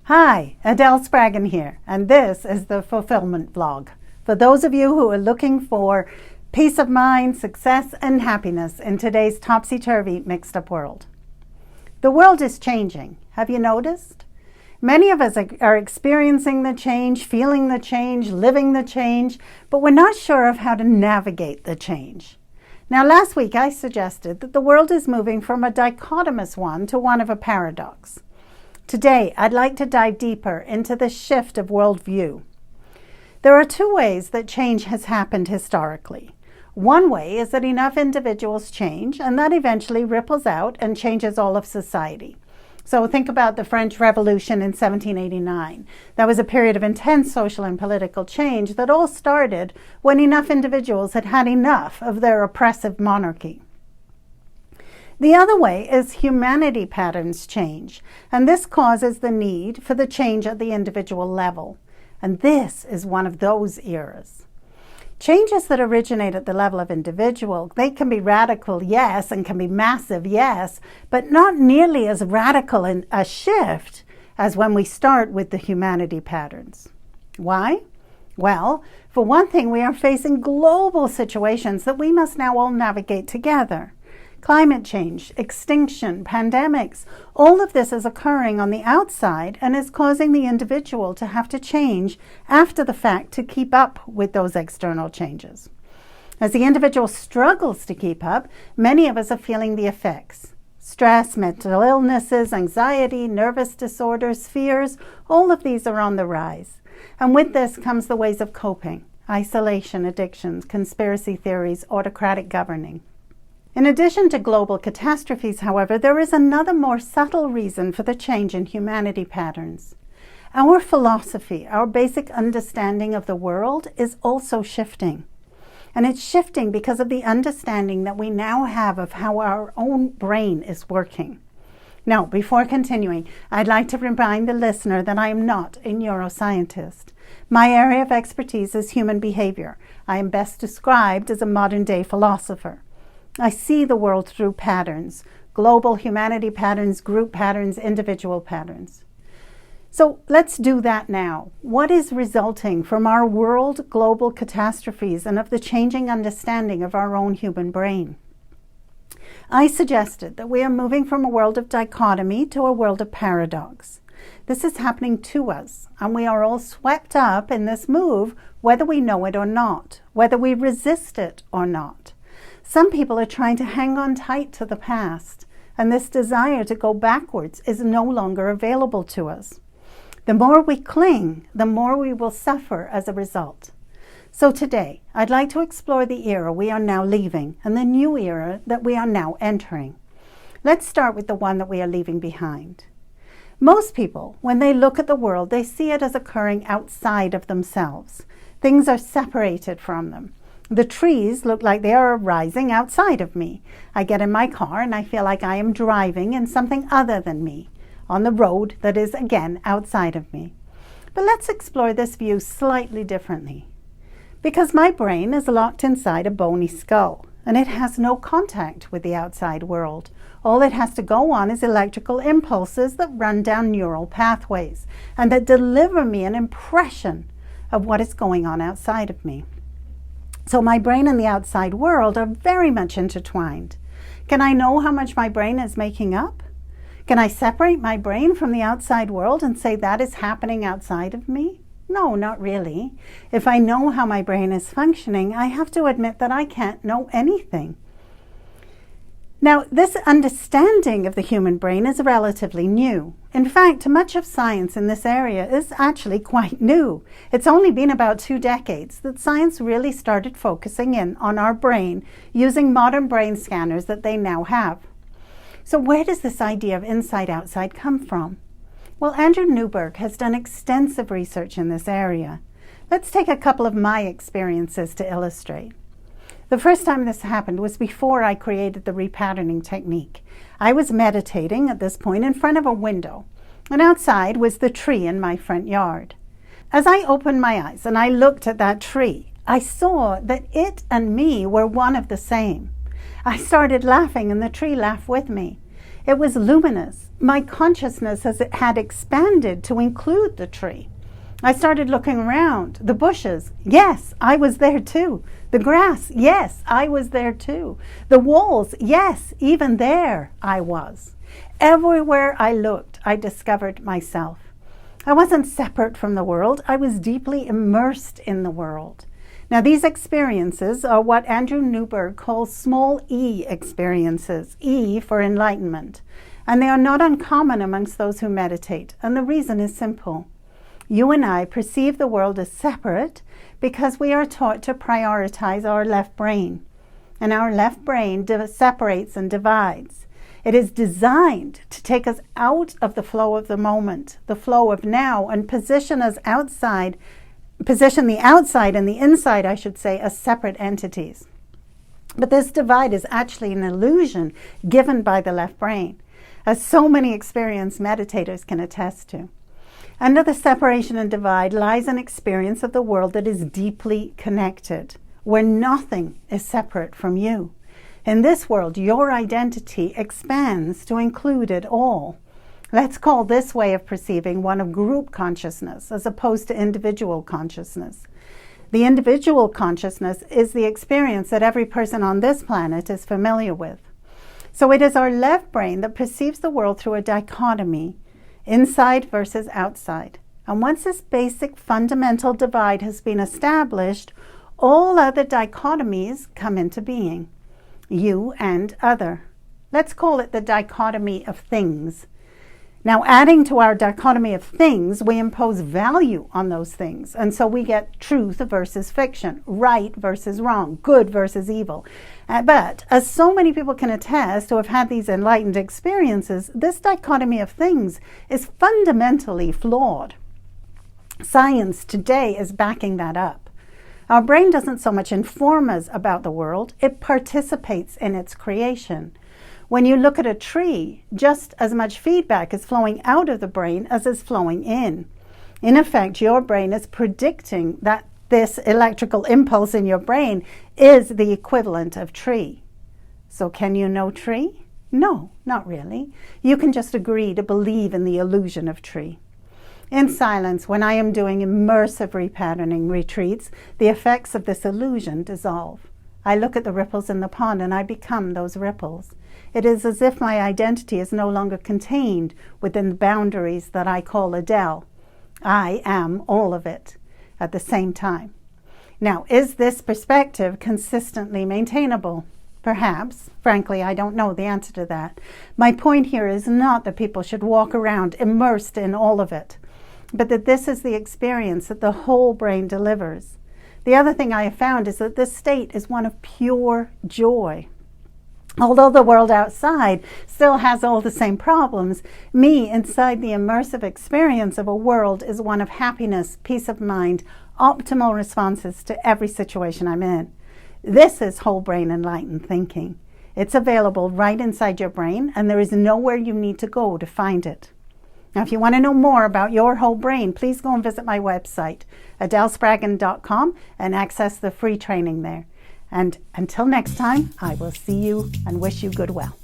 Hi, Adele Spraggon here, and this is the Fulfillment Vlog. For those of you who are looking for peace of mind, success, and happiness in today's topsy-turvy, mixed-up world. The world is changing. Have you noticed? Many of us are experiencing the change, feeling the change, living the change, but we're not sure of how to navigate the change. Now, last week I suggested that the world is moving from a dichotomous one to one of a paradox. Today, I'd like to dive deeper into the shift of worldview. There are two ways that change has happened historically. One way is that enough individuals change, and that eventually ripples out and changes all of society. So think about the French Revolution in 1789. That was a period of intense social and political change that all started when enough individuals had had enough of their oppressive monarchy. The other way is humanity patterns change, and this causes the need for the change at the individual level. And this is one of those eras. Changes that originate at the level of individual, they can be radical, yes, and can be massive, yes, but not nearly as radical a shift as when we start with the humanity patterns. Why? Well, for one thing, we are facing global situations that we must now all navigate together. Climate change, extinction, pandemics, all of this is occurring on the outside and is causing the individual to have to change after the fact to keep up with those external changes. As the individual struggles to keep up, many of us are feeling the effects. Stress, mental illnesses, anxiety, nervous disorders, fears, all of these are on the rise. And with this comes the ways of coping: isolation, addictions, conspiracy theories, autocratic governing. In addition to global catastrophes, however, there is another more subtle reason for the change in humanity patterns. Our philosophy, our basic understanding of the world is also shifting. And it's shifting because of the understanding that we now have of how our own brain is working. Now, before continuing, I'd like to remind the listener that I am not a neuroscientist. My area of expertise is human behavior. I am best described as a modern-day philosopher. I see the world through patterns: global humanity patterns, group patterns, individual patterns. So let's do that now. What is resulting from our world global catastrophes and of the changing understanding of our own human brain? I suggested that we are moving from a world of dichotomy to a world of paradox. This is happening to us, and we are all swept up in this move, whether we know it or not, whether we resist it or not. Some people are trying to hang on tight to the past, and this desire to go backwards is no longer available to us. The more we cling, the more we will suffer as a result. So today, I'd like to explore the era we are now leaving and the new era that we are now entering. Let's start with the one that we are leaving behind. Most people, when they look at the world, they see it as occurring outside of themselves. Things are separated from them. The trees look like they are rising outside of me. I get in my car and I feel like I am driving in something other than me, on the road that is again outside of me. But let's explore this view slightly differently. Because my brain is locked inside a bony skull, and it has no contact with the outside world. All it has to go on is electrical impulses that run down neural pathways and that deliver me an impression of what is going on outside of me. So my brain and the outside world are very much intertwined. Can I know how much my brain is making up? Can I separate my brain from the outside world and say that is happening outside of me? No, not really. If I know how my brain is functioning, I have to admit that I can't know anything. Now, this understanding of the human brain is relatively new. In fact, much of science in this area is actually quite new. It's only been about 2 decades that science really started focusing in on our brain using modern brain scanners that they now have. So where does this idea of inside-outside come from? Well, Andrew Newberg has done extensive research in this area. Let's take a couple of my experiences to illustrate. The first time this happened was before I created the repatterning technique. I was meditating at this point in front of a window, and outside was the tree in my front yard. As I opened my eyes and I looked at that tree, I saw that it and me were one of the same. I started laughing and the tree laughed with me. It was luminous. My consciousness had expanded to include the tree. I started looking around. The bushes, yes, I was there too. The grass, yes, I was there too. The walls, yes, even there I was. Everywhere I looked, I discovered myself. I wasn't separate from the world. I was deeply immersed in the world. Now, these experiences are what Andrew Newberg calls small e experiences, E for enlightenment. And they are not uncommon amongst those who meditate. And the reason is simple. You and I perceive the world as separate because we are taught to prioritize our left brain. And our left brain separates and divides. It is designed to take us out of the flow of the moment, the flow of now, and position the outside and the inside, I should say, as separate entities. But this divide is actually an illusion given by the left brain, as so many experienced meditators can attest to. Under the separation and divide lies an experience of the world that is deeply connected, where nothing is separate from you. In this world, your identity expands to include it all. Let's call this way of perceiving one of group consciousness as opposed to individual consciousness. The individual consciousness is the experience that every person on this planet is familiar with. So it is our left brain that perceives the world through a dichotomy, inside versus outside. And once this basic fundamental divide has been established, all other dichotomies come into being. You and other. Let's call it the dichotomy of things. Now, adding to our dichotomy of things, we impose value on those things. And so we get truth versus fiction, right versus wrong, good versus evil. But as so many people can attest who have had these enlightened experiences, this dichotomy of things is fundamentally flawed. Science today is backing that up. Our brain doesn't so much inform us about the world, it participates in its creation. When you look at a tree, just as much feedback is flowing out of the brain as is flowing in. In effect, your brain is predicting that this electrical impulse in your brain is the equivalent of tree. So can you know tree? No, not really. You can just agree to believe in the illusion of tree. In silence, when I am doing immersive repatterning retreats, the effects of this illusion dissolve. I look at the ripples in the pond and I become those ripples. It is as if my identity is no longer contained within the boundaries that I call Adele. I am all of it at the same time. Now, is this perspective consistently maintainable? Perhaps. Frankly, I don't know the answer to that. My point here is not that people should walk around immersed in all of it, but that this is the experience that the whole brain delivers. The other thing I have found is that this state is one of pure joy. Although the world outside still has all the same problems, me inside the immersive experience of a world is one of happiness, peace of mind, optimal responses to every situation I'm in. This is whole brain enlightened thinking. It's available right inside your brain, and there is nowhere you need to go to find it. Now, if you want to know more about your whole brain, please go and visit my website, adelespraggon.com, and access the free training there. And until next time, I will see you and wish you good well.